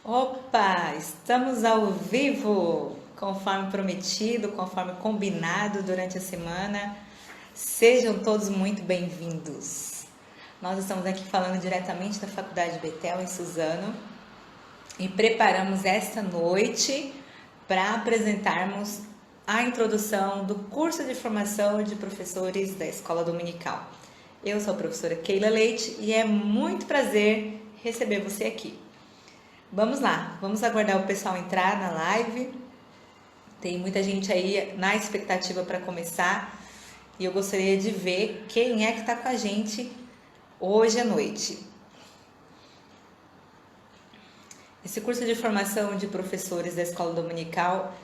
Opa, estamos ao vivo, conforme prometido, conforme combinado durante a semana. Sejam todos muito bem-vindos. Nós estamos aqui falando diretamente da Faculdade Betel, em Suzano, e preparamos esta noite para apresentarmos a introdução do curso de formação de professores da Escola Dominical. Eu sou a professora Keila Leite e é muito prazer receber você aqui. Vamos lá, vamos aguardar o pessoal entrar na live. Tem muita gente aí na expectativa para começar e eu gostaria de ver quem é que está com a gente hoje à noite. Esse curso de formação de professores da Escola Dominical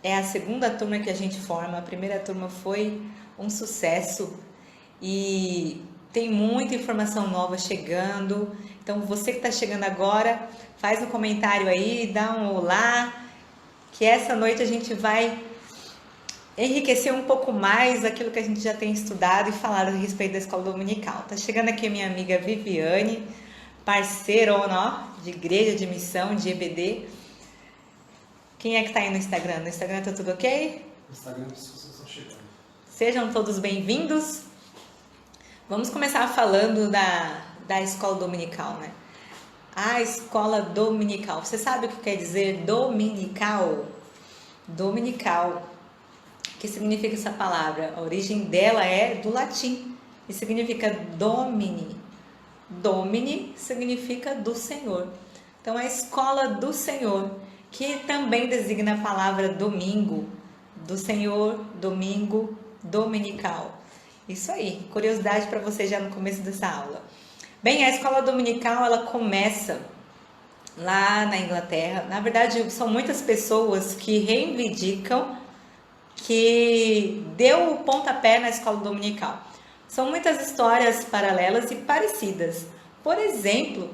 é a segunda turma que a gente forma. A primeira turma foi um sucesso e tem muita informação nova chegando. Então, você que está chegando agora, faz um comentário aí, dá um olá, que essa noite a gente vai enriquecer um pouco mais aquilo que a gente já tem estudado e falado a respeito da Escola Dominical. Tá chegando aqui a minha amiga Viviane, parceira de igreja, de missão, de EBD. Quem é que tá aí no Instagram? No Instagram tá tudo ok? No Instagram as pessoas estão chegando. Sejam todos bem-vindos. Vamos começar falando da escola dominical, né? A escola dominical. Você sabe o que quer dizer dominical? Dominical. O que significa essa palavra? A origem dela é do latim e significa domini. Domini significa do Senhor. Então, a escola do Senhor, que também designa a palavra domingo, do Senhor, domingo, dominical. Isso aí, curiosidade para você já no começo dessa aula. Bem, a escola dominical, ela começa lá na Inglaterra. Na verdade, são muitas pessoas que reivindicam que deu o pontapé na escola dominical. São muitas histórias paralelas e parecidas. Por exemplo,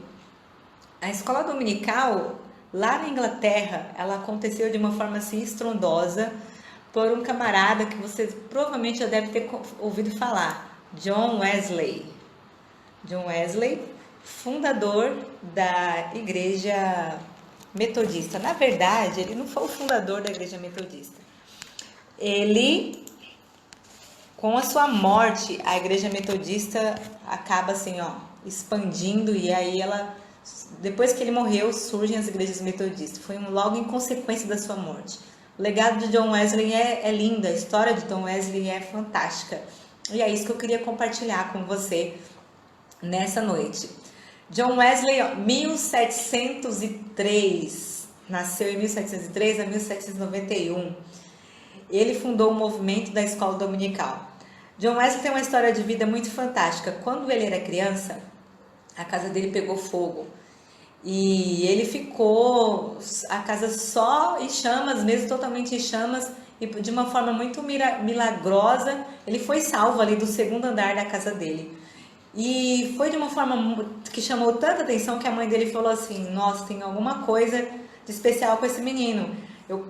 a escola dominical, lá na Inglaterra, ela aconteceu de uma forma assim estrondosa por um camarada que você provavelmente já deve ter ouvido falar, John Wesley. John Wesley, fundador da Igreja Metodista. Na verdade, ele não foi o fundador da Igreja Metodista. Ele, com a sua morte, a Igreja Metodista acaba assim, expandindo, e aí depois que ele morreu, surgem as igrejas metodistas. Foi logo em consequência da sua morte. O legado de John Wesley é lindo, a história de John Wesley é fantástica. E é isso que eu queria compartilhar com você nessa noite. John Wesley, 1703, nasceu em 1703 a 1791. Ele fundou o movimento da escola dominical. John Wesley tem uma história de vida muito fantástica. Quando ele era criança, a casa dele pegou fogo. E ele ficou, a casa só em chamas, mesmo totalmente em chamas, e de uma forma muito milagrosa, ele foi salvo ali do segundo andar da casa dele. E foi de uma forma que chamou tanta atenção que a mãe dele falou assim: nossa, tem alguma coisa de especial com esse menino.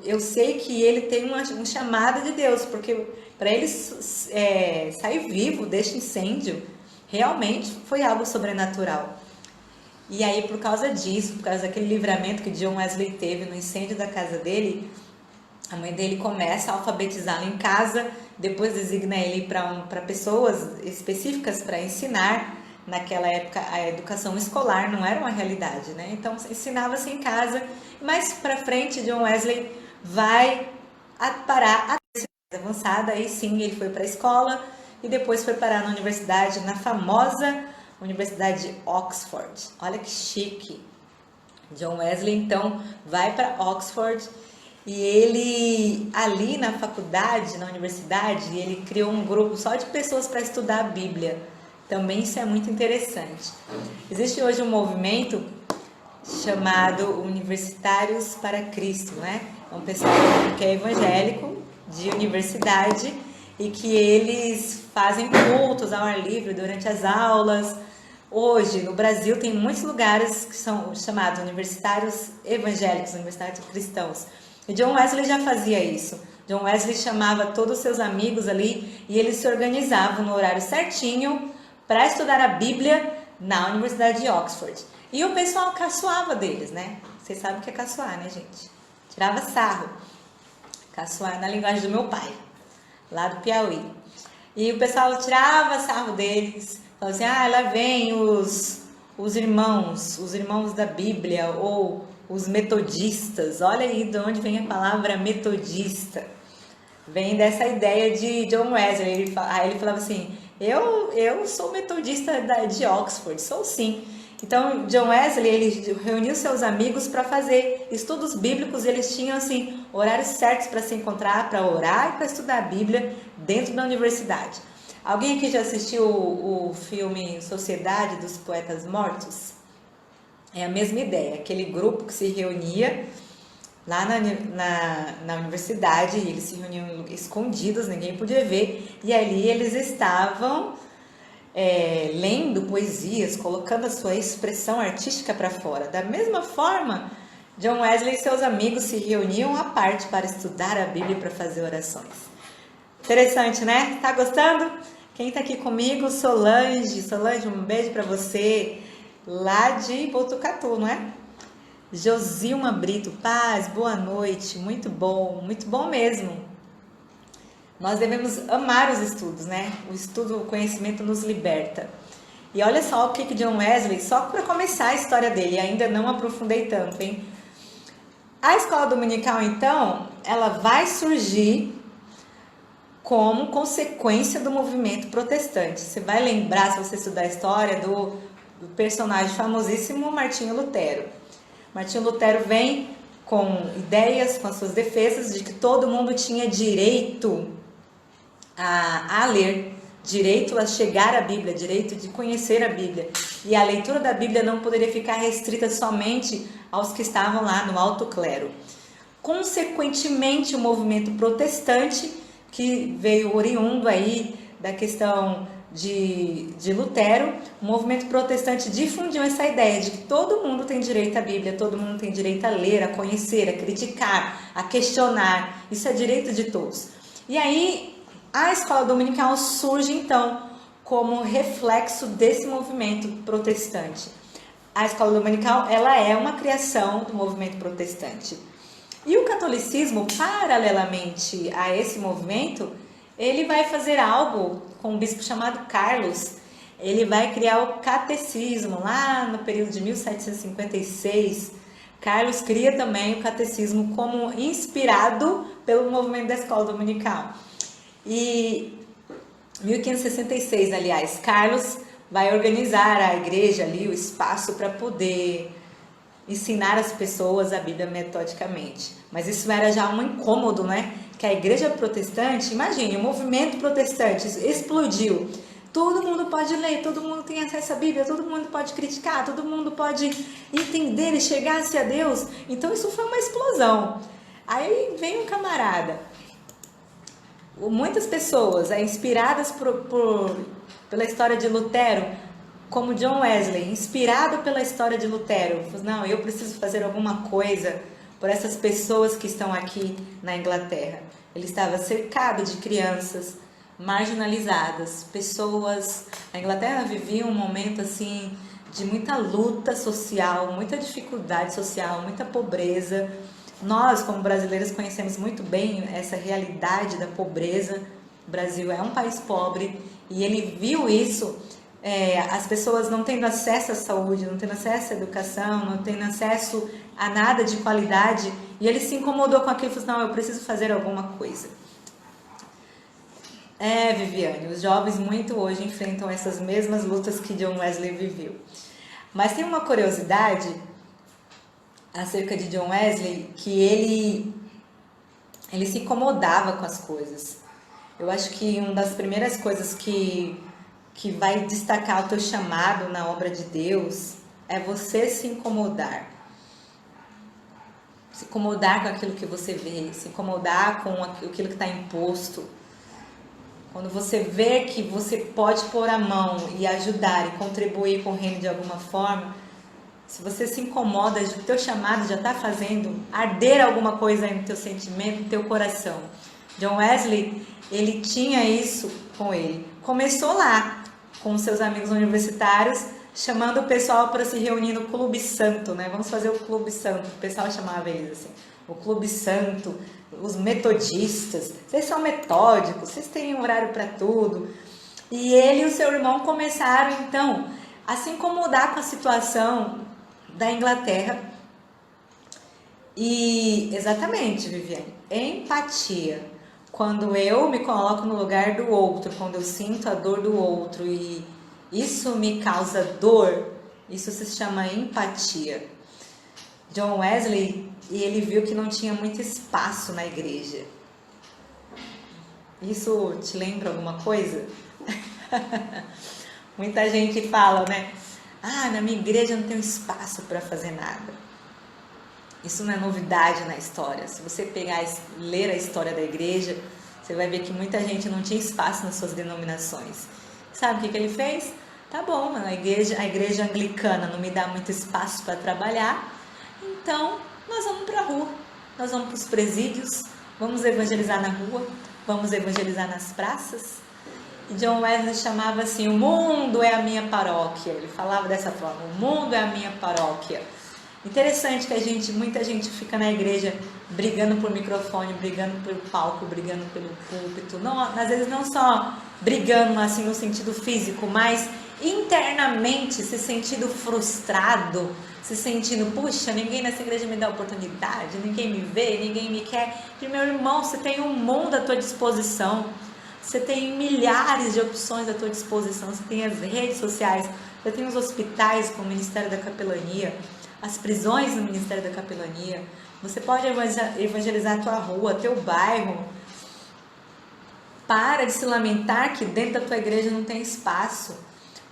Eu sei que ele tem um chamado de Deus, porque para ele sair vivo deste incêndio, realmente foi algo sobrenatural. E aí, por causa disso, por causa daquele livramento que John Wesley teve no incêndio da casa dele, a mãe dele começa a alfabetizá-lo em casa, depois designa ele para pessoas específicas para ensinar. Naquela época, a educação escolar não era uma realidade, né? Então, ensinava-se em casa. Mais para frente, John Wesley vai parar a mais avançada, aí sim ele foi para a escola e depois foi parar na universidade, na famosa Universidade de Oxford. Olha que chique. John Wesley então vai para Oxford e ele ali na faculdade, na universidade, ele criou um grupo só de pessoas para estudar a Bíblia. Também isso é muito interessante. Existe hoje um movimento chamado Universitários para Cristo, né? É um pessoal que é evangélico, de universidade, e que eles fazem cultos ao ar livre durante as aulas. Hoje, no Brasil, tem muitos lugares que são chamados universitários evangélicos, universitários cristãos. E John Wesley já fazia isso. John Wesley chamava todos os seus amigos ali e eles se organizavam no horário certinho para estudar a Bíblia na Universidade de Oxford. E o pessoal caçoava deles, né? Vocês sabem o que é caçoar, né, gente? Tirava sarro. Caçoar na linguagem do meu pai, lá do Piauí. E o pessoal tirava sarro deles, falava assim, lá vem os irmãos da Bíblia, ou os metodistas. Olha aí de onde vem a palavra metodista. Vem dessa ideia de John Wesley. Aí ele falava assim, eu sou metodista de Oxford, sou sim. Então, John Wesley, ele reuniu seus amigos para fazer estudos bíblicos, e eles tinham, assim, horários certos para se encontrar, para orar e para estudar a Bíblia dentro da universidade. Alguém aqui já assistiu o filme Sociedade dos Poetas Mortos? É a mesma ideia, aquele grupo que se reunia lá na universidade, e eles se reuniam escondidos, ninguém podia ver, e ali eles estavam lendo poesias, colocando a sua expressão artística para fora. Da mesma forma, John Wesley e seus amigos se reuniam à parte para estudar a Bíblia e para fazer orações. Interessante, né? Tá gostando? Quem tá aqui comigo? Solange, um beijo para você, lá de Botucatu, não é? Josilma Brito, paz, boa noite, muito bom mesmo. Nós devemos amar os estudos, né? O estudo, o conhecimento nos liberta. E olha só o que John Wesley, só para começar a história dele, ainda não aprofundei tanto, hein? A escola dominical, então, ela vai surgir como consequência do movimento protestante. Você vai lembrar, se você estudar a história, do personagem famosíssimo Martinho Lutero. Martinho Lutero vem com ideias, com as suas defesas de que todo mundo tinha direito a ler, direito a chegar à Bíblia, direito de conhecer a Bíblia. E a leitura da Bíblia não poderia ficar restrita somente aos que estavam lá no alto clero. Consequentemente, o movimento protestante, que veio oriundo aí da questão de Lutero, o movimento protestante difundiu essa ideia de que todo mundo tem direito à Bíblia, todo mundo tem direito a ler, a conhecer, a criticar, a questionar. Isso é direito de todos. E aí, a escola dominical surge, então, como reflexo desse movimento protestante. A escola dominical, ela é uma criação do movimento protestante. E o catolicismo, paralelamente a esse movimento, ele vai fazer algo com um bispo chamado Carlos. Ele vai criar o catecismo lá no período de 1756. Carlos cria também o catecismo como inspirado pelo movimento da escola dominical. E 1566, aliás, Carlos vai organizar a igreja ali, o espaço para poder ensinar as pessoas a Bíblia metodicamente. Mas isso era já um incômodo, né? Que a igreja protestante, imagine, o movimento protestante explodiu. Todo mundo pode ler, todo mundo tem acesso à Bíblia, todo mundo pode criticar, todo mundo pode entender e chegar-se a Deus. Então isso foi uma explosão. Aí vem um camarada. Muitas pessoas, inspiradas pela história de Lutero, como John Wesley, inspirado pela história de Lutero, falou, não, eu preciso fazer alguma coisa por essas pessoas que estão aqui na Inglaterra. Ele estava cercado de crianças marginalizadas, pessoas... A Inglaterra vivia um momento assim de muita luta social, muita dificuldade social, muita pobreza. Nós, como brasileiros, conhecemos muito bem essa realidade da pobreza. O Brasil é um país pobre e ele viu isso, as pessoas não tendo acesso à saúde, não tendo acesso à educação, não tendo acesso a nada de qualidade, e ele se incomodou com aquilo e falou, não, eu preciso fazer alguma coisa. Viviane, os jovens muito hoje enfrentam essas mesmas lutas que John Wesley viveu. Mas tem uma curiosidade acerca de John Wesley, que ele se incomodava com as coisas. Eu acho que uma das primeiras coisas que vai destacar o teu chamado na obra de Deus é você se incomodar. Se incomodar com aquilo que você vê, se incomodar com aquilo que está imposto. Quando você vê que você pode pôr a mão e ajudar e contribuir com o reino de alguma forma, se você se incomoda, o teu chamado já está fazendo arder alguma coisa aí no teu sentimento, no teu coração. John Wesley, ele tinha isso com ele. Começou lá, com seus amigos universitários, chamando o pessoal para se reunir no Clube Santo, né? Vamos fazer o Clube Santo, o pessoal chamava eles assim, o Clube Santo, os metodistas, vocês são metódicos, vocês têm um horário para tudo. E ele e o seu irmão começaram então a se incomodar com a situação da Inglaterra. E exatamente, Viviane, empatia. Quando eu me coloco no lugar do outro, quando eu sinto a dor do outro e isso me causa dor, isso se chama empatia. John Wesley, ele viu que não tinha muito espaço na igreja. Isso te lembra alguma coisa? Muita gente fala, né? Ah, na minha igreja não tem espaço para fazer nada. Isso não é novidade na história. Se você pegar e ler a história da igreja, você vai ver que muita gente não tinha espaço nas suas denominações. Sabe o que ele fez? Tá bom, a igreja anglicana não me dá muito espaço para trabalhar, então nós vamos para a rua, nós vamos para os presídios, vamos evangelizar na rua, vamos evangelizar nas praças. E John Wesley chamava assim, o mundo é a minha paróquia. Ele falava dessa forma, o mundo é a minha paróquia. Interessante que muita gente fica na igreja brigando por microfone, brigando pelo palco, brigando pelo púlpito. Não, às vezes não só brigando assim no sentido físico, mas internamente se sentindo frustrado, se sentindo, puxa, ninguém nessa igreja me dá oportunidade, ninguém me vê, ninguém me quer. E meu irmão, você tem um mundo à tua disposição, você tem milhares de opções à tua disposição, você tem as redes sociais, você tem os hospitais com o Ministério da Capelania, as prisões no Ministério da Capelania, você pode evangelizar a tua rua, teu bairro. Para de se lamentar que dentro da tua igreja não tem espaço.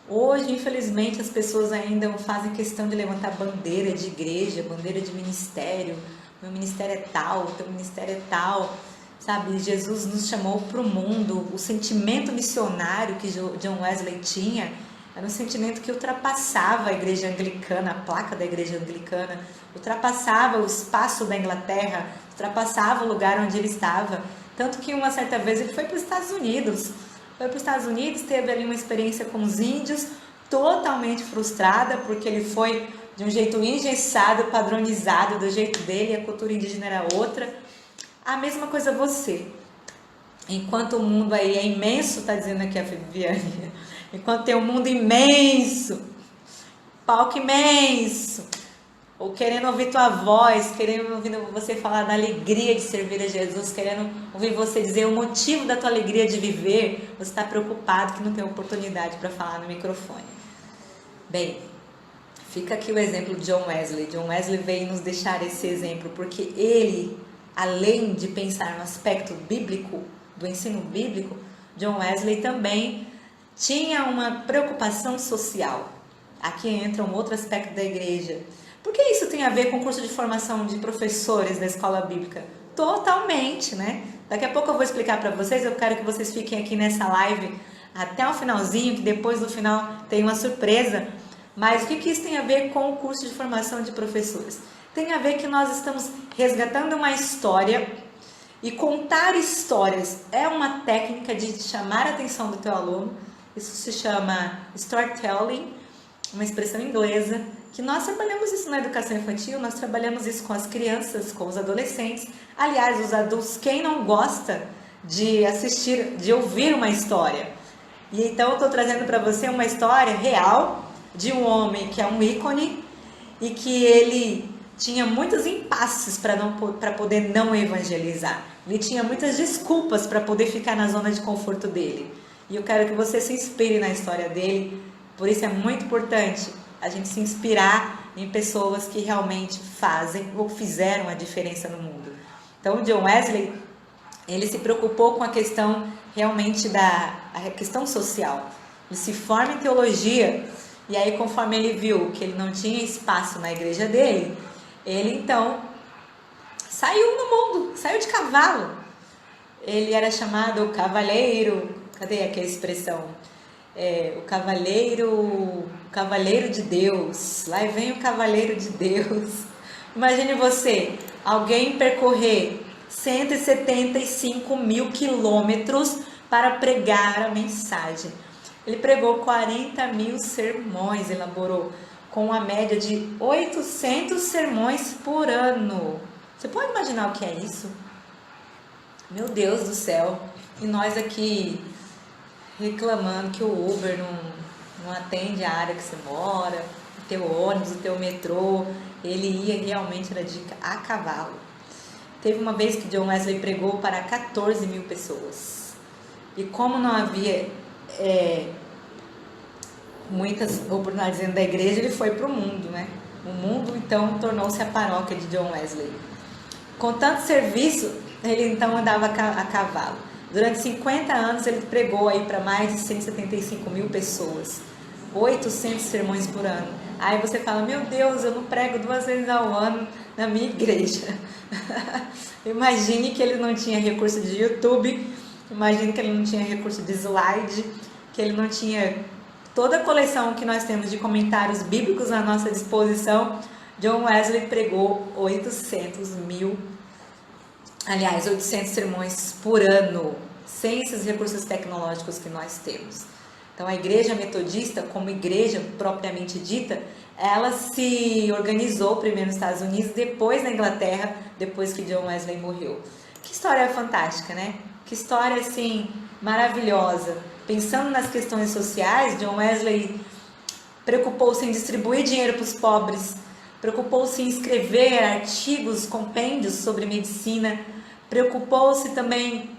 Hoje, infelizmente, as pessoas ainda fazem questão de levantar bandeira de igreja, bandeira de ministério. Meu ministério é tal, teu ministério é tal. Sabe, Jesus nos chamou para o mundo. O sentimento missionário que John Wesley tinha era um sentimento que ultrapassava a igreja anglicana, a placa da igreja anglicana, ultrapassava o espaço da Inglaterra, ultrapassava o lugar onde ele estava. Tanto que uma certa vez ele foi para os Estados Unidos. Foi para os Estados Unidos, teve ali uma experiência com os índios, totalmente frustrada, porque ele foi de um jeito engessado, padronizado, do jeito dele, a cultura indígena era outra. A mesma coisa você. Enquanto o mundo aí é imenso, tá dizendo aqui a Viviane, enquanto tem um mundo imenso, palco imenso, ou querendo ouvir tua voz, querendo ouvir você falar da alegria de servir a Jesus, querendo ouvir você dizer o motivo da tua alegria de viver, você está preocupado que não tem oportunidade para falar no microfone. Bem, fica aqui o exemplo de John Wesley. John Wesley veio nos deixar esse exemplo, porque ele, além de pensar no aspecto bíblico, do ensino bíblico, John Wesley também tinha uma preocupação social. Aqui entra um outro aspecto da igreja. Por que isso tem a ver com o curso de formação de professores da escola bíblica? Totalmente, né? Daqui a pouco eu vou explicar para vocês, eu quero que vocês fiquem aqui nessa live até o finalzinho, que depois no final tem uma surpresa. Mas o que isso tem a ver com o curso de formação de professores? Tem a ver que nós estamos resgatando uma história, e contar histórias é uma técnica de chamar a atenção do teu aluno. Isso se chama storytelling, uma expressão inglesa, que nós trabalhamos isso na educação infantil, nós trabalhamos isso com as crianças, com os adolescentes. Aliás, os adultos, quem não gosta de assistir, de ouvir uma história? E então eu estou trazendo para você uma história real de um homem que é um ícone e que ele tinha muitos impasses para poder não evangelizar. Ele tinha muitas desculpas para poder ficar na zona de conforto dele. E eu quero que você se inspire na história dele. Por isso é muito importante a gente se inspirar em pessoas que realmente fazem ou fizeram a diferença no mundo. Então, John Wesley, ele se preocupou com a questão realmente a questão social. Ele se forma em teologia e aí, conforme ele viu que ele não tinha espaço na igreja dele, ele então saiu no mundo, saiu de cavalo. Ele era chamado o cavaleiro, cadê aqui a expressão? O cavaleiro de Deus. Lá vem o cavaleiro de Deus. Imagine você, alguém percorrer 175 mil quilômetros para pregar a mensagem. Ele pregou 40 mil sermões, elaborou com uma média de 800 sermões por ano. Você pode imaginar o que é isso? Meu Deus do céu! E nós aqui reclamando que o Uber não atende a área que você mora, o teu ônibus, o teu metrô. Ele ia realmente, era de a cavalo. Teve uma vez que John Wesley pregou para 14 mil pessoas. E como não havia muitas oportunidades dentro da igreja, ele foi para o mundo, né? O mundo, então, tornou-se a paróquia de John Wesley. Com tanto serviço, ele então andava a cavalo. Durante 50 anos, ele pregou aí para mais de 175 mil pessoas. 800 sermões por ano. Aí você fala, meu Deus, eu não prego 2 vezes ao ano na minha igreja. Imagine que ele não tinha recurso de YouTube, imagine que ele não tinha recurso de slide, que ele não tinha toda a coleção que nós temos de comentários bíblicos à nossa disposição. John Wesley pregou 800 sermões por ano, sem esses recursos tecnológicos que nós temos. Então, a igreja metodista, como igreja propriamente dita, ela se organizou primeiro nos Estados Unidos, depois na Inglaterra, depois que John Wesley morreu. Que história fantástica, né? Que história, assim, maravilhosa. Pensando nas questões sociais, John Wesley preocupou-se em distribuir dinheiro para os pobres, preocupou-se em escrever artigos, compêndios sobre medicina, preocupou-se também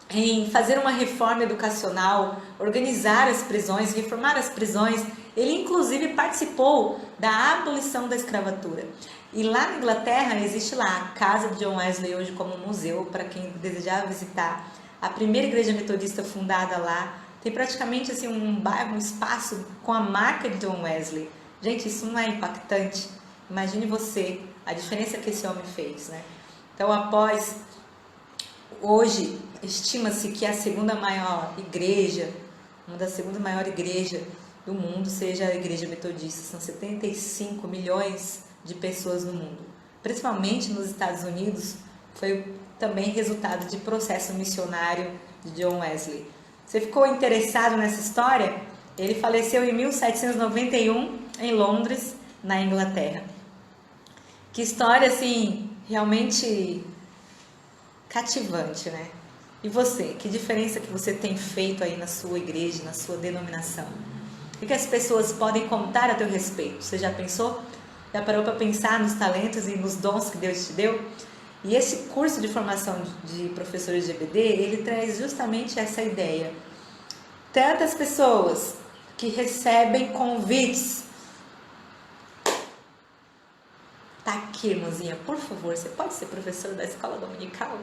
em fazer uma reforma educacional, organizar as prisões, reformar as prisões. Ele inclusive participou da abolição da escravatura. E lá na Inglaterra existe lá a casa de John Wesley hoje como museu para quem desejar visitar. A primeira igreja metodista fundada lá tem praticamente assim um bairro, um espaço com a marca de John Wesley. Gente, isso não é impactante? Imagine você a diferença que esse homem fez, né? Então, hoje, estima-se que a segunda maior igreja, uma das segundas maiores igrejas do mundo, seja a igreja metodista. São 75 milhões de pessoas no mundo. Principalmente nos Estados Unidos, foi também resultado de processo missionário de John Wesley. Você ficou interessado nessa história? Ele faleceu em 1791 em Londres, na Inglaterra. Que história, assim, realmente cativante, né? E você, que diferença que você tem feito aí na sua igreja, na sua denominação? O que as pessoas podem contar a teu respeito? Você já pensou? Já parou para pensar nos talentos e nos dons que Deus te deu? E esse curso de formação de professores de EBD, ele traz justamente essa ideia. Tantas pessoas que recebem convites. Tá aqui, irmãzinha, por favor, você pode ser professor da escola dominical?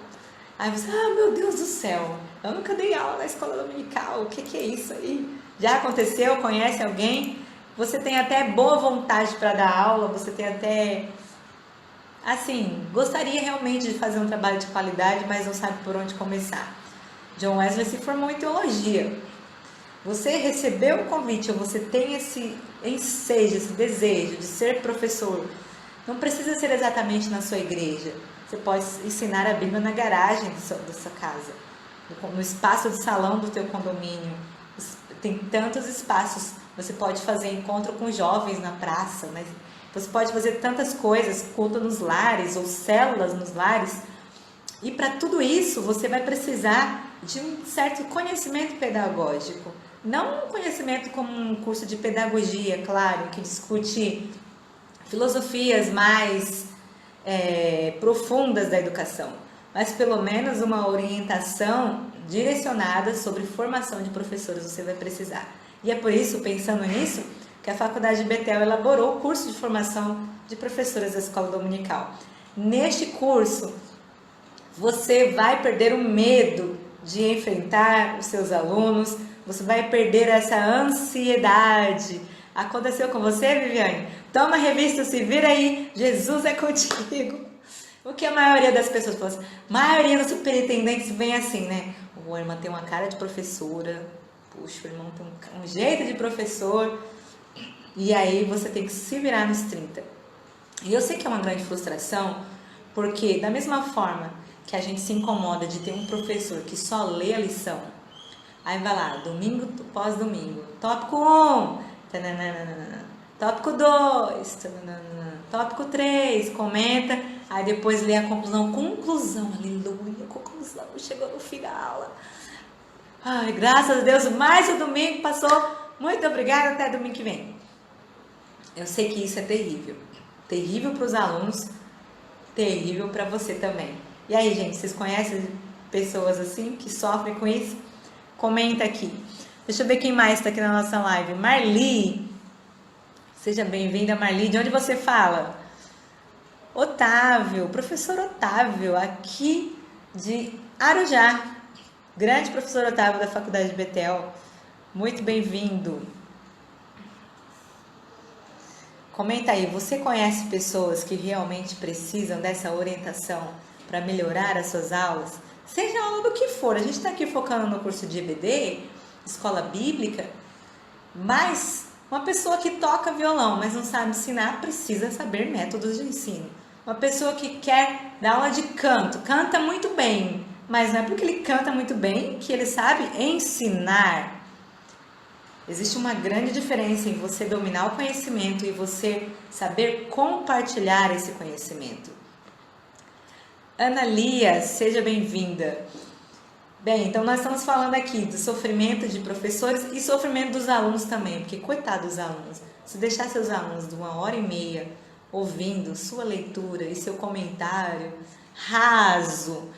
Aí você, meu Deus do céu, eu nunca dei aula na escola dominical, o que é isso aí? Já aconteceu? Conhece alguém? Você tem até boa vontade para dar aula, você tem até, assim, gostaria realmente de fazer um trabalho de qualidade, mas não sabe por onde começar. John Wesley se formou em teologia. Você recebeu o convite, ou você tem esse ensejo, esse desejo de ser professor, não precisa ser exatamente na sua igreja. Você pode ensinar a Bíblia na garagem da sua casa, no espaço de salão do teu condomínio. Tem tantos espaços. Você pode fazer encontro com jovens na praça, né? Você pode fazer tantas coisas, culto nos lares ou células nos lares. E para tudo isso, você vai precisar de um certo conhecimento pedagógico. Não um conhecimento como um curso de pedagogia, claro, que discute filosofias mais profundas da educação, mas pelo menos uma orientação direcionada sobre formação de professores você vai precisar. E é por isso, pensando nisso, que a Faculdade de Betel elaborou o curso de formação de professores da escola dominical. Neste curso, você vai perder o medo de enfrentar os seus alunos, você vai perder essa ansiedade. Aconteceu com você, Viviane? Toma a revista, se vira aí, Jesus é contigo. O que a maioria das pessoas fala assim, a maioria dos superintendentes vem assim, né? O irmão tem uma cara de professora, puxa, o irmão tem um jeito de professor, e aí você tem que se virar nos 30. E eu sei que é uma grande frustração, porque da mesma forma que a gente se incomoda de ter um professor que só lê a lição, Aí vai lá, domingo pós domingo. Tópico 1, tananana. Tópico 2, tananana. Tópico 3, comenta. Aí depois lê a conclusão. Conclusão, aleluia, conclusão, chegou no final. Ai, graças a Deus, mais um domingo passou. Muito obrigada, até domingo que vem. Eu sei que isso é terrível. Terrível para os alunos, terrível para você também. E aí, gente, vocês conhecem pessoas assim que sofrem com isso? Comenta aqui. Deixa eu ver quem mais está aqui na nossa live. Marli. Seja bem-vinda, Marli. De onde você fala? Otávio, professor Otávio, aqui de Arujá. Grande professor Otávio da Faculdade de Betel. Muito bem-vindo. Comenta aí, você conhece pessoas que realmente precisam dessa orientação para melhorar as suas aulas? Seja aula do que for, a gente está aqui focando no curso de EBD, escola bíblica, mas uma pessoa que toca violão, mas não sabe ensinar, precisa saber métodos de ensino. Uma pessoa que quer dar aula de canto, canta muito bem, mas não é porque ele canta muito bem que ele sabe ensinar. Existe uma grande diferença em você dominar o conhecimento e você saber compartilhar esse conhecimento. Ana Lia, seja bem-vinda. Bem, então nós estamos falando aqui do sofrimento de professores e sofrimento dos alunos também, porque coitado dos alunos, se deixar seus alunos de 1h30 ouvindo sua leitura e seu comentário raso,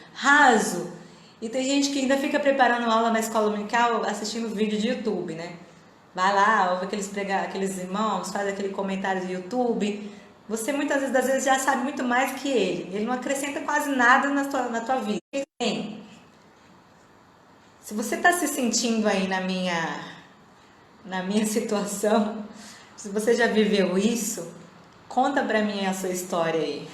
e tem gente que ainda fica preparando aula na escola dominical assistindo vídeo de YouTube, né? Vai lá, ouve aqueles irmãos, faz aquele comentário do YouTube. Você muitas das vezes já sabe muito mais que ele. Ele não acrescenta quase nada na tua vida. Bem, se você está se sentindo aí na minha situação, se você já viveu isso, conta pra mim a sua história aí.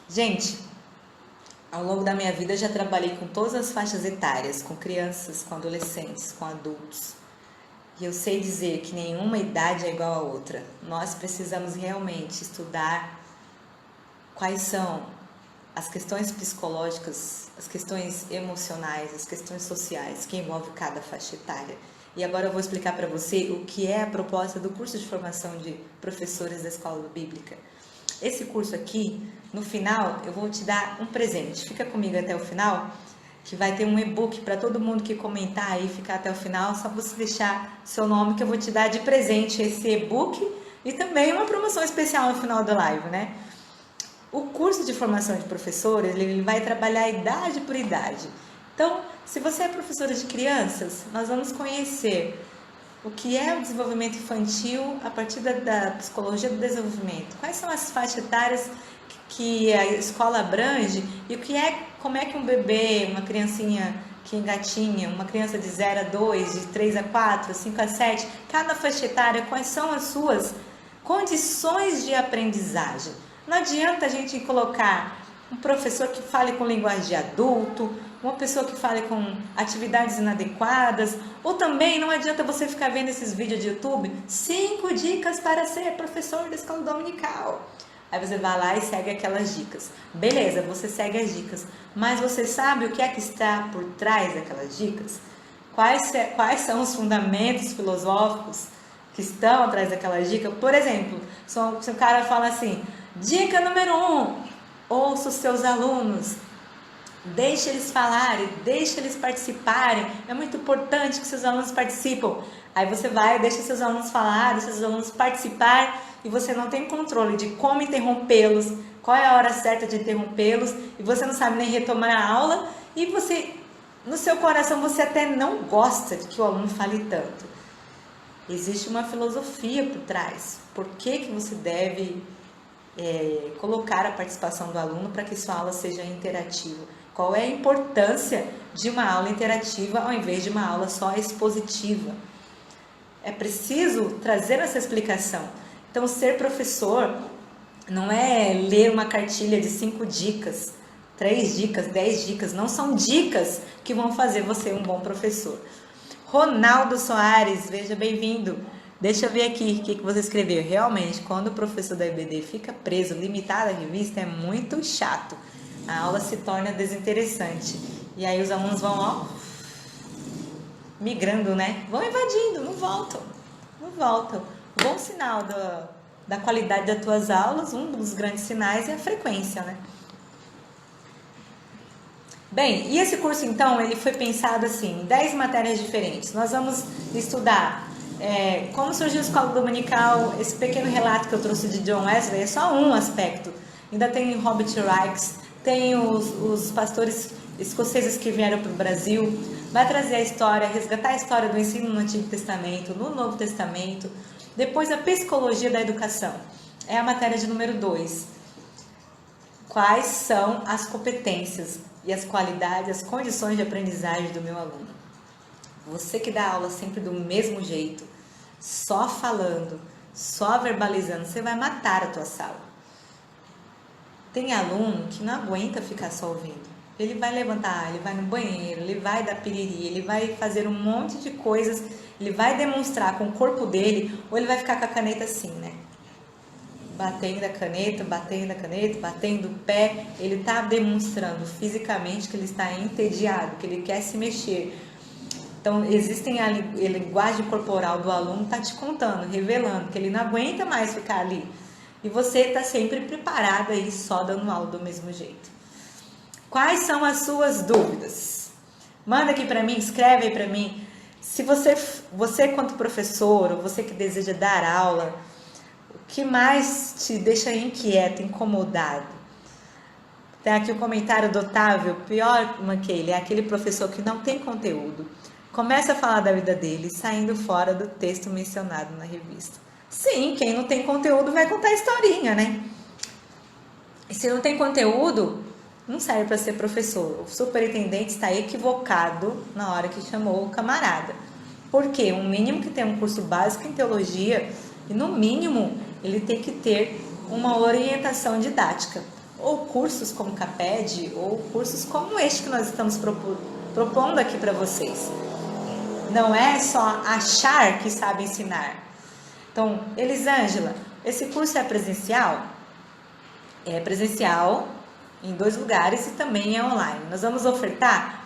Gente, ao longo da minha vida, eu já trabalhei com todas as faixas etárias, com crianças, com adolescentes, com adultos. E eu sei dizer que nenhuma idade é igual a outra. Nós precisamos realmente estudar quais são as questões psicológicas, as questões emocionais, as questões sociais que envolvem cada faixa etária. E agora eu vou explicar para você o que é a proposta do curso de formação de professores da Escola Bíblica. Esse curso aqui, no final, eu vou te dar um presente. Fica comigo até o final, que vai ter um e-book para todo mundo que comentar aí, ficar até o final. Só você deixar seu nome que eu vou te dar de presente esse e-book e também uma promoção especial no final da live, né? O curso de formação de professores, ele vai trabalhar idade por idade. Então, se você é professora de crianças, nós vamos conhecer o que é o desenvolvimento infantil a partir da psicologia do desenvolvimento. Quais são as faixas etárias que a escola abrange e como é que um bebê, uma criancinha que engatinha, uma criança de 0 a 2, de 3 a 4, 5 a 7, cada faixa etária, quais são as suas condições de aprendizagem. Não adianta a gente colocar um professor que fale com linguagem de adulto, uma pessoa que fale com atividades inadequadas, ou também não adianta você ficar vendo esses vídeos de YouTube, 5 dicas para ser professor da escola dominical. Aí você vai lá e segue aquelas dicas. Beleza, você segue as dicas, mas você sabe o que é que está por trás daquelas dicas? Quais são os fundamentos filosóficos que estão atrás daquelas dicas? Por exemplo, se o cara fala assim, dica número 1, ouça os seus alunos, deixe eles falarem, deixe eles participarem, é muito importante que seus alunos participem. Aí você vai, deixa seus alunos falar, deixa seus alunos participar e você não tem controle de como interrompê-los, qual é a hora certa de interrompê-los e você não sabe nem retomar a aula e você, no seu coração, você até não gosta de que o aluno fale tanto. Existe uma filosofia por trás. Por que você deve colocar a participação do aluno para que sua aula seja interativa? Qual é a importância de uma aula interativa ao invés de uma aula só expositiva? É preciso trazer essa explicação. Então, ser professor não é ler uma cartilha de 5 dicas, 3 dicas, 10 dicas. Não são dicas que vão fazer você um bom professor. Ronaldo Soares, veja, bem-vindo. Deixa eu ver aqui o que você escreveu. Realmente, quando o professor da EBD fica preso, limitado à revista, é muito chato. A aula se torna desinteressante. E aí os alunos vão, ó, migrando, né? Vão invadindo, não voltam. Não voltam. Bom sinal da qualidade das tuas aulas, um dos grandes sinais é a frequência, né? Bem, e esse curso então, ele foi pensado assim, em 10 matérias diferentes. Nós vamos estudar como surgiu a escola dominical, esse pequeno relato que eu trouxe de John Wesley é só um aspecto. Ainda tem Robert Rykes, tem os pastores escoceses que vieram para o Brasil, vai trazer a história, resgatar a história do ensino no Antigo Testamento, no Novo Testamento. Depois a psicologia da educação, é a matéria de número 2. Quais são as competências e as qualidades, as condições de aprendizagem do meu aluno? Você que dá aula sempre do mesmo jeito, só falando, só verbalizando, você vai matar a tua sala. Tem aluno que não aguenta ficar só ouvindo. Ele vai levantar, ele vai no banheiro, ele vai dar piriri, ele vai fazer um monte de coisas, ele vai demonstrar com o corpo dele, ou ele vai ficar com a caneta assim, né? Batendo a caneta, batendo o pé. Ele está demonstrando fisicamente que ele está entediado, que ele quer se mexer. Então, existem a linguagem corporal do aluno, está te contando, revelando que ele não aguenta mais ficar ali. E você está sempre preparado aí, só dando aula do mesmo jeito. Quais são as suas dúvidas? Manda aqui para mim, escreve aí para mim. Se você quanto professor, ou você que deseja dar aula, o que mais te deixa inquieto, incomodado? Tem aqui o comentário do Otávio, pior que ele, é aquele professor que não tem conteúdo. Começa a falar da vida dele, saindo fora do texto mencionado na revista. Sim, quem não tem conteúdo vai contar historinha, né? E se não tem conteúdo, não serve para ser professor. O superintendente está equivocado na hora que chamou o camarada. Por quê? Um mínimo que tem um curso básico em teologia, e no mínimo ele tem que ter uma orientação didática. Ou cursos como CAPED, ou cursos como este que nós estamos propondo aqui para vocês. Não é só achar que sabe ensinar. Então, Elisângela, esse curso é presencial? É presencial em 2 lugares e também é online. Nós vamos ofertar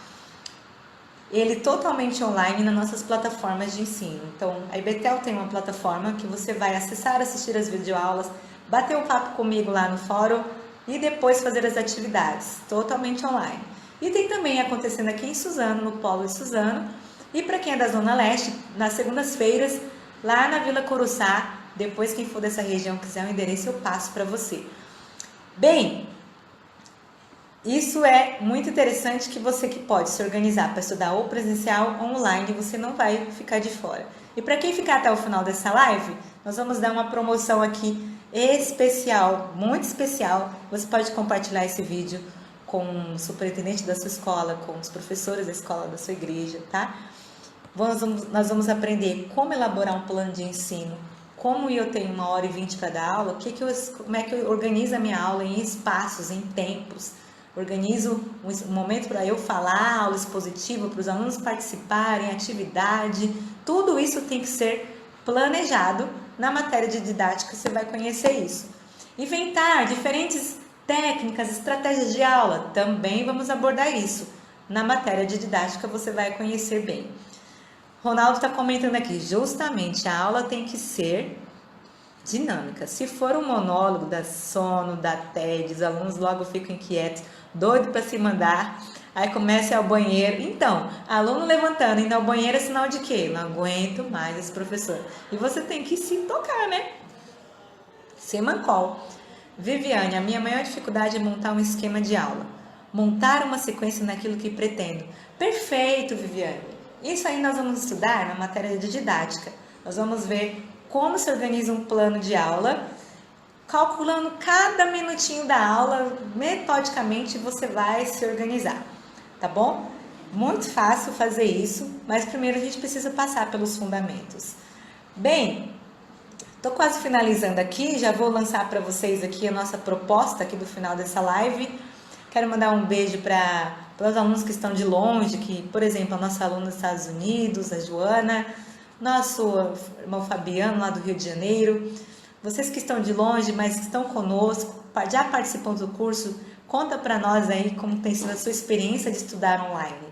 ele totalmente online nas nossas plataformas de ensino. Então, a IBETEL tem uma plataforma que você vai acessar, assistir as videoaulas, bater um papo comigo lá no fórum e depois fazer as atividades, totalmente online. E tem também acontecendo aqui em Suzano, no Polo de Suzano, e para quem é da Zona Leste, nas segundas-feiras, lá na Vila Coruçá. Depois, quem for dessa região quiser o endereço, eu passo para você. Bem, isso é muito interessante, que você que pode se organizar para estudar ou presencial ou online, você não vai ficar de fora. E para quem ficar até o final dessa live, nós vamos dar uma promoção aqui especial, muito especial. Você pode compartilhar esse vídeo com o superintendente da sua escola, com os professores da escola da sua igreja, tá? Nós vamos aprender como elaborar um plano de ensino, como eu tenho 1h20 para dar aula, como é que eu organizo a minha aula em espaços, em tempos. Organizo um momento para eu falar, aula expositiva, para os alunos participarem, atividade. Tudo isso tem que ser planejado. Na matéria de didática você vai conhecer isso. Inventar diferentes técnicas, estratégias de aula, também vamos abordar isso. Na matéria de didática você vai conhecer bem. Ronaldo está comentando aqui, justamente a aula tem que ser dinâmica. Se for um monólogo, dá sono, dá tédio, os alunos logo ficam inquietos, doido para se mandar, aí começa a ir ao banheiro. Então, aluno levantando, indo ao banheiro é sinal de quê? Não aguento mais esse professor. E você tem que se tocar, né? Semancol. Viviane, a minha maior dificuldade é montar um esquema de aula. Montar uma sequência naquilo que pretendo. Perfeito, Viviane. Isso aí nós vamos estudar na matéria de didática. Nós vamos ver como se organiza um plano de aula, calculando cada minutinho da aula, metodicamente você vai se organizar, tá bom? Muito fácil fazer isso, mas primeiro a gente precisa passar pelos fundamentos. Bem, tô quase finalizando aqui, já vou lançar para vocês aqui a nossa proposta aqui do final dessa live. Quero mandar um beijo para os alunos que estão de longe, que, por exemplo, a nossa aluna dos Estados Unidos, a Joana, nosso irmão Fabiano, lá do Rio de Janeiro. Vocês que estão de longe, mas que estão conosco, já participam do curso, Conta para nós aí como tem sido a sua experiência de estudar online.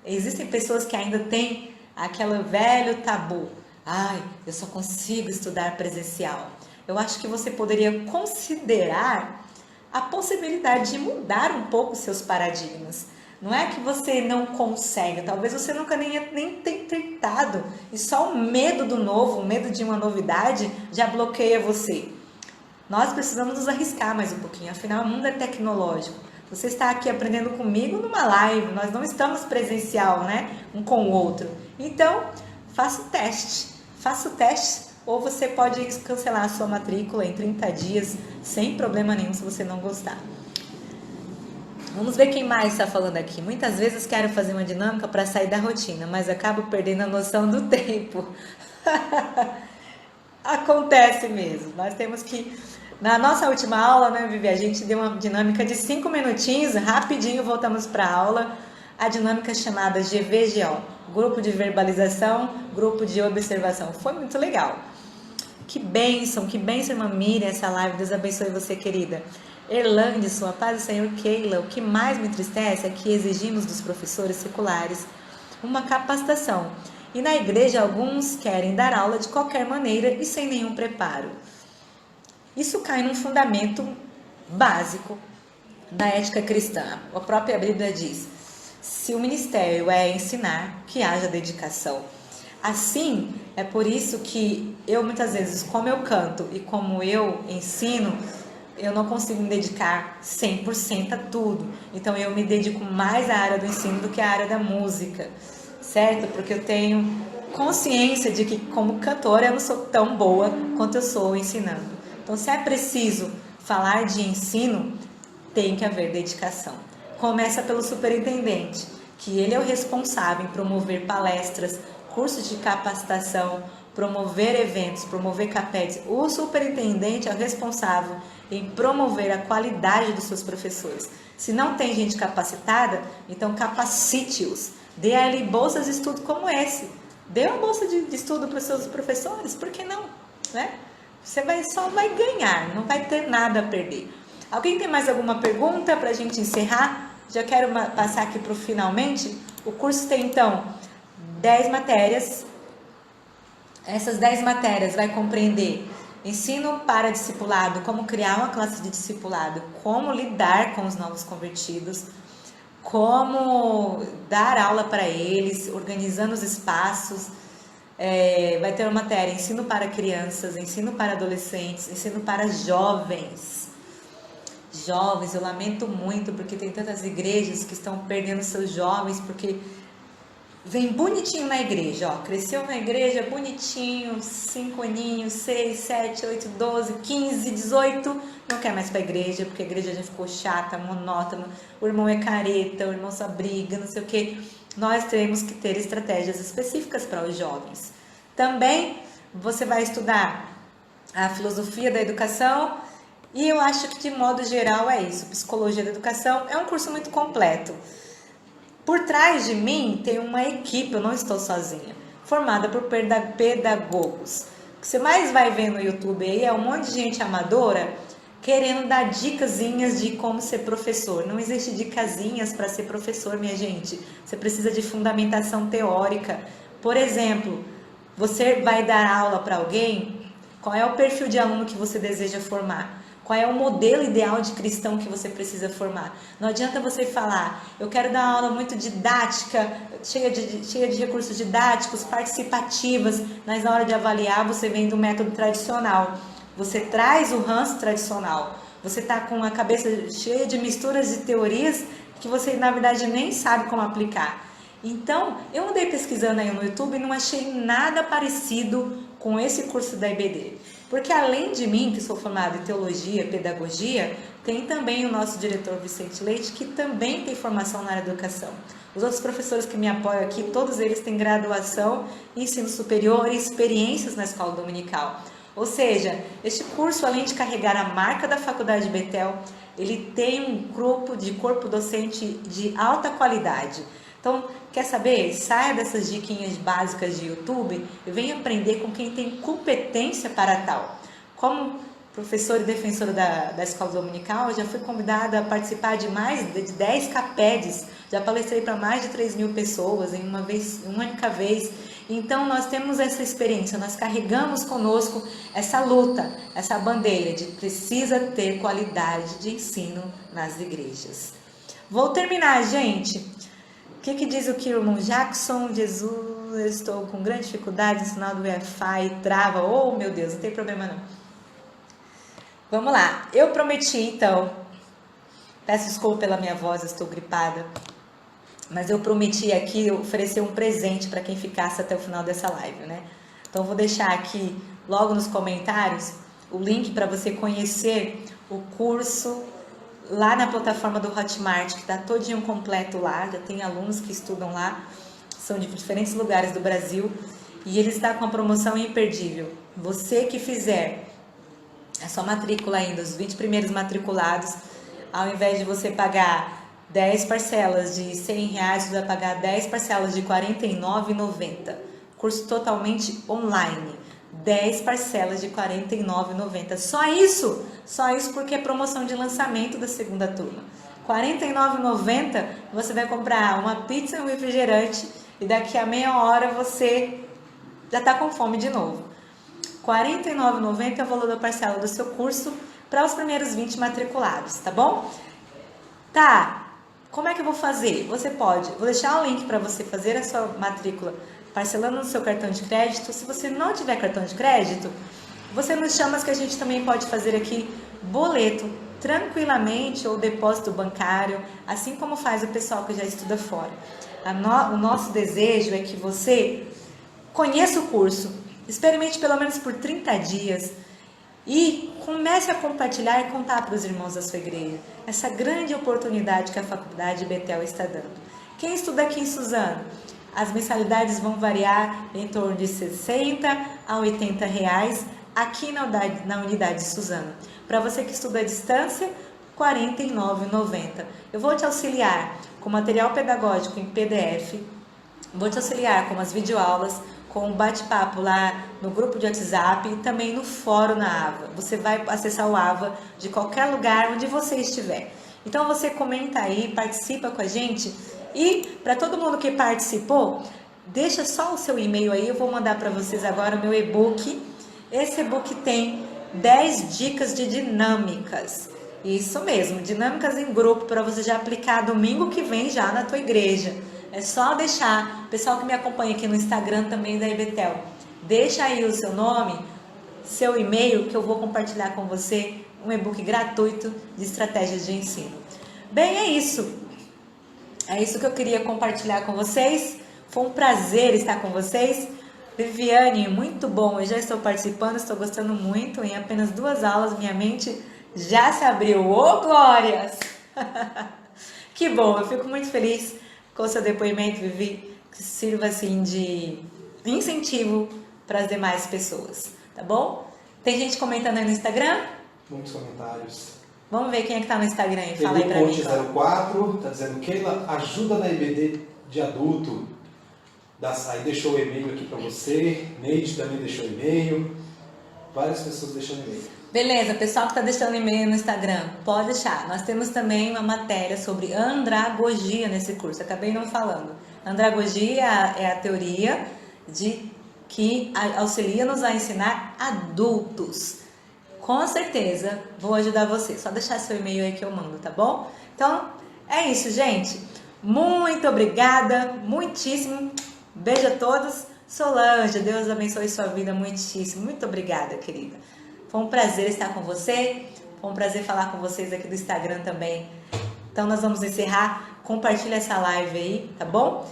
Existem pessoas que ainda têm aquele velho tabu. Ai, eu só consigo estudar presencial. Eu acho que você poderia considerar a possibilidade de mudar um pouco os seus paradigmas. Não é que você não consegue, talvez você nunca nem tenha tentado. E só o medo do novo, o medo de uma novidade já bloqueia você. Nós precisamos nos arriscar mais um pouquinho, afinal o mundo é tecnológico. Você está aqui aprendendo comigo numa live, nós não estamos presencial, né? Um com o outro. Então, faça o teste, ou você pode cancelar a sua matrícula em 30 dias, sem problema nenhum, se você não gostar. Vamos ver quem mais está falando aqui. Muitas vezes quero fazer uma dinâmica para sair da rotina, mas acabo perdendo a noção do tempo. Acontece mesmo. Nós temos que... Na nossa última aula, né, Vivi, a gente deu uma dinâmica de 5 minutinhos, rapidinho voltamos para a aula. A dinâmica chamada GVGO, Grupo de Verbalização, Grupo de Observação. Foi muito legal. Que bênção, irmã Miriam, essa live. Deus abençoe você, querida. Erlandson, a paz do Senhor. Keila, o que mais me entristece é que exigimos dos professores seculares uma capacitação. E na igreja alguns querem dar aula de qualquer maneira e sem nenhum preparo. Isso cai num fundamento básico da ética cristã. A própria Bíblia diz: se o ministério é ensinar, que haja dedicação. Assim, é por isso que eu muitas vezes, como eu canto e como eu ensino, eu não consigo me dedicar 100% a tudo. Então eu me dedico mais à área do ensino do que à área da música, certo? Porque eu tenho consciência de que como cantora eu não sou tão boa quanto eu sou ensinando. Então, se é preciso falar de ensino, tem que haver dedicação. Começa pelo superintendente, que ele é o responsável em promover palestras, cursos de capacitação, promover eventos, promover CAPETs. O superintendente é o responsável em promover a qualidade dos seus professores. Se não tem gente capacitada, então capacite-os. Dê a ele bolsas de estudo como esse. Dê uma bolsa de estudo para os seus professores, por que não? Né? Você só vai ganhar, não vai ter nada a perder. Alguém tem mais alguma pergunta para a gente encerrar? Já quero passar aqui para o finalmente. O curso tem, então, 10 matérias. Essas 10 matérias vai compreender ensino para discipulado, como criar uma classe de discipulado, como lidar com os novos convertidos, como dar aula para eles, organizando os espaços. Vai ter uma matéria, ensino para crianças, ensino para adolescentes, ensino para jovens. Jovens, eu lamento muito porque tem tantas igrejas que estão perdendo seus jovens porque vem bonitinho na igreja, ó, cresceu na igreja bonitinho, 5 aninhos, 6, 7, 8, 12, 15, 18, não quer mais para a igreja porque a igreja já ficou chata, monótona, o irmão é careta, o irmão só briga, não sei o que. Nós temos que ter estratégias específicas para os jovens. Também você vai estudar a filosofia da educação e eu acho que de modo geral é isso. Psicologia da educação é um curso muito completo. Por trás de mim tem uma equipe, eu não estou sozinha, formada por pedagogos. O que você mais vai ver no YouTube aí é um monte de gente amadora querendo dar dicasinhas de como ser professor. Não existe dicasinhas para ser professor, minha gente. Você precisa de fundamentação teórica. Por exemplo, você vai dar aula para alguém, qual é o perfil de aluno que você deseja formar? Qual é o modelo ideal de cristão que você precisa formar? Não adianta você falar, eu quero dar uma aula muito didática, cheia de recursos didáticos, participativas, mas na hora de avaliar você vem do método tradicional. Você traz o ranço tradicional, você está com a cabeça cheia de misturas de teorias que você na verdade nem sabe como aplicar. Então, eu andei pesquisando aí no YouTube e não achei nada parecido com esse curso da IBD. Porque além de mim, que sou formada em teologia, pedagogia, tem também o nosso diretor Vicente Leite, que também tem formação na área da educação. Os outros professores que me apoiam aqui, todos eles têm graduação em ensino superior e experiências na escola dominical. Ou seja, este curso, além de carregar a marca da Faculdade Betel, ele tem um grupo de corpo docente de alta qualidade. Então, quer saber? Saia dessas diquinhas básicas de YouTube e venha aprender com quem tem competência para tal. Como professora e defensora da escola dominical, eu já fui convidada a participar de mais de 10 CAPEDs, já palestrei para mais de 3.000 pessoas em uma única vez. Então nós temos essa experiência, nós carregamos conosco essa luta, essa bandeira de precisa ter qualidade de ensino nas igrejas. Vou terminar, gente. O que diz o irmão Jackson? Jesus, eu estou com grande dificuldade no sinal do Wi-Fi, trava. Oh, meu Deus, não tem problema não. Vamos lá, eu prometi então, peço desculpa pela minha voz, estou gripada, mas eu prometi aqui oferecer um presente para quem ficasse até o final dessa live, né? Então eu vou deixar aqui logo nos comentários o link para você conhecer o curso lá na plataforma do Hotmart, que está todinho completo lá, já tem alunos que estudam lá, são de diferentes lugares do Brasil, e ele está com uma promoção imperdível. Você que fizer a sua matrícula ainda, os 20 primeiros matriculados, ao invés de você pagar 10 parcelas de R$100, você vai pagar 10 parcelas de R$ 49,90. Curso totalmente online. 10 parcelas de R$ 49,90. Só isso porque é promoção de lançamento da segunda turma. R$ 49,90 você vai comprar uma pizza e um refrigerante e daqui a meia hora você já está com fome de novo. R$ 49,90 é o valor da parcela do seu curso para os primeiros 20 matriculados, tá bom? Tá, como é que eu vou fazer? Você pode, vou deixar o link para você fazer a sua matrícula parcelando no seu cartão de crédito. Se você não tiver cartão de crédito, você nos chama que a gente também pode fazer aqui boleto tranquilamente ou depósito bancário, assim como faz o pessoal que já estuda fora. O nosso desejo é que você conheça o curso, experimente pelo menos por 30 dias e comece a compartilhar e contar para os irmãos da sua igreja essa grande oportunidade que a Faculdade Betel está dando. Quem estuda aqui em Suzano, as mensalidades vão variar em torno de R$60 a R$80 aqui na unidade de Suzano. Para você que estuda à distância, R$ 49,90. Eu vou te auxiliar com material pedagógico em PDF, vou te auxiliar com as videoaulas, com um bate-papo lá no grupo de WhatsApp e também no fórum na AVA. Você vai acessar o AVA de qualquer lugar onde você estiver. Então você comenta aí, participa com a gente e para todo mundo que participou, deixa só o seu e-mail aí, eu vou mandar para vocês agora o meu e-book. Esse e-book tem 10 dicas de dinâmicas. Isso mesmo, dinâmicas em grupo para você já aplicar domingo que vem já na tua igreja. É só deixar, o pessoal que me acompanha aqui no Instagram também da IBETEL, deixa aí o seu nome, seu e-mail, que eu vou compartilhar com você um e-book gratuito de estratégias de ensino. Bem, é isso. É isso que eu queria compartilhar com vocês. Foi um prazer estar com vocês. Viviane, muito bom, eu já estou participando, estou gostando muito. Em apenas 2 aulas, minha mente já se abriu. Ô, glórias! Que bom, eu fico muito feliz com o seu depoimento, Vivi, que sirva assim de incentivo para as demais pessoas, tá bom? Tem gente comentando aí no Instagram? Muitos comentários. Vamos ver quem é que tá no Instagram e fala aí pra mim. Ponte04 tá dizendo: Keila, ajuda na IBD de adulto. Aí deixou o e-mail aqui para você. Neide também deixou e-mail. Várias pessoas deixando e-mail. Beleza, pessoal que está deixando e-mail no Instagram, pode deixar. Nós temos também uma matéria sobre andragogia nesse curso, acabei não falando. Andragogia é a teoria que auxilia-nos a ensinar adultos. Com certeza, vou ajudar você. Só deixar seu e-mail aí que eu mando, tá bom? Então, é isso, gente. Muito obrigada, muitíssimo. Beijo a todos. Solange, Deus abençoe sua vida muitíssimo. Muito obrigada, querida. Foi um prazer estar com você, foi um prazer falar com vocês aqui do Instagram também. Então nós vamos encerrar, compartilha essa live aí, tá bom?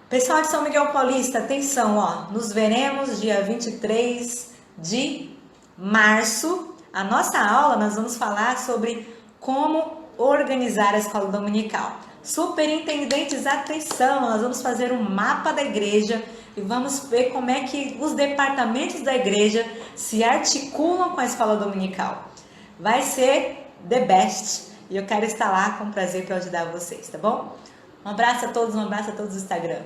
Pessoal de São Miguel Paulista, atenção, ó, nos veremos dia 23 de março. A nossa aula nós vamos falar sobre como organizar a escola dominical. Superintendentes, atenção, nós vamos fazer um mapa da igreja e vamos ver como é que os departamentos da igreja se articulam com a escola dominical. Vai ser the best e eu quero estar lá com prazer para ajudar vocês, tá bom? Um abraço a todos do Instagram.